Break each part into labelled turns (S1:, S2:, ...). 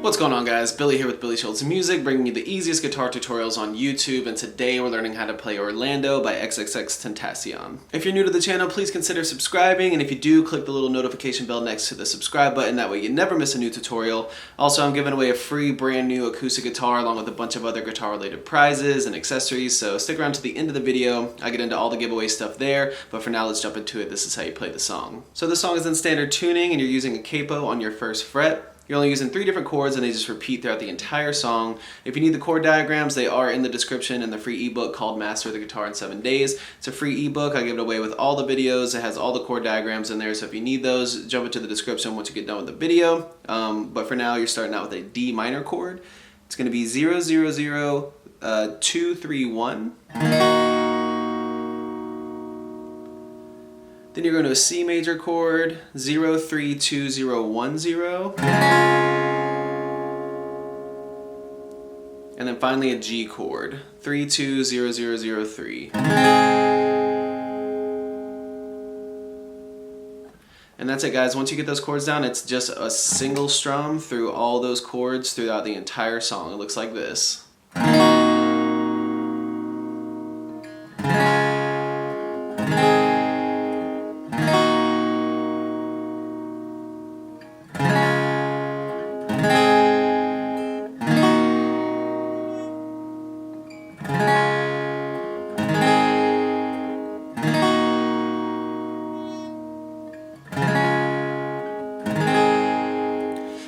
S1: What's going on, guys? Billy here with billyshultzmusic, bringing you the easiest guitar tutorials on YouTube, and today we're learning how to play Orlando by XXXTentacion. If you're new to the channel, please consider subscribing, and if you do, click the little notification bell next to the subscribe button, that way you never miss a new tutorial. Also, I'm giving away a free brand new acoustic guitar along with a bunch of other guitar related prizes and accessories, so stick around to the end of the video. I get into all the giveaway stuff there, but for now let's jump into it. This is how you play the song. So the song is in standard tuning and you're using a capo on your first fret. You're only using 3 different chords and they just repeat throughout the entire song. If you need the chord diagrams, they are in the description in the free ebook called Master the Guitar in 7 Days. It's a free ebook. I give it away with all the videos. It has all the chord diagrams in there, so if you need those, jump into the description once you get done with the video. But for now, you're starting out with a D minor chord. It's going to be 0, 0, 0, 2, 3, 1. Then you're going to a C major chord, 0, 3, 2, 0, 1, 0. And then finally a G chord, 3, 2, 0, 0, 0, 3. And that's it, guys. Once you get those chords down, it's just a single strum through all those chords throughout the entire song. It looks like this.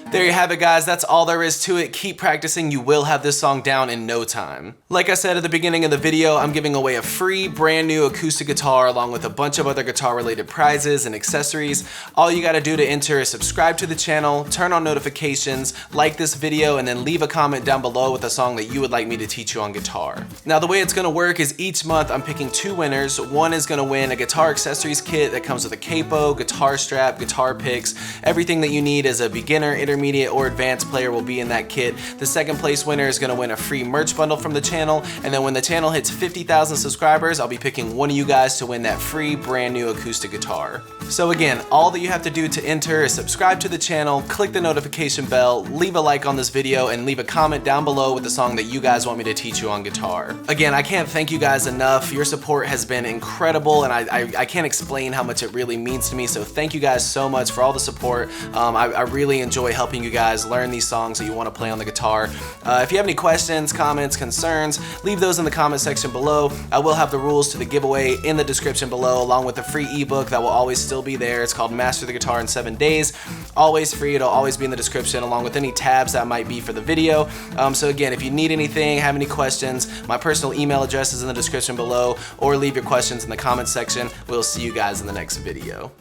S1: There you have it, guys. That's all there is to it. Keep practicing. You will have this song down in no time. Like I said at the beginning of the video, I'm giving away a free brand new acoustic guitar along with a bunch of other guitar related prizes and accessories. All you got to do to enter is subscribe to the channel, turn on notifications, like this video, and then leave a comment down below with a song that you would like me to teach you on guitar. Now, the way it's going to work is each month I'm picking 2 winners. One is going to win a guitar accessories kit that comes with a capo, guitar strap, guitar picks. Everything that you need as a beginner, intermediate, or advanced player will be in that kit. The second place winner is going to win a free merch bundle from the channel, and then when the channel hits 50,000 subscribers, I'll be picking one of you guys to win that free brand new acoustic guitar. So again, all that you have to do to enter is subscribe to the channel, click the notification bell, leave a like on this video, and leave a comment down below with the song that you guys want me to teach you on guitar. Again, I can't thank you guys enough. Your support has been incredible, and I can't explain how much it really means to me, so thank you guys so much for all the support. I really enjoy helping you guys learn these songs that you want to play on the guitar. If you have any questions, comments, concerns, leave those in the comment section below. I will have the rules to the giveaway in the description below, along with the free ebook that will always still be there. It's called Master the Guitar in 7 Days. Always free. It'll always be in the description, along with any tabs that might be for the video. So again, if you need anything, have any questions, my personal email address is in the description below, or leave your questions in the comment section. We'll see you guys in the next video.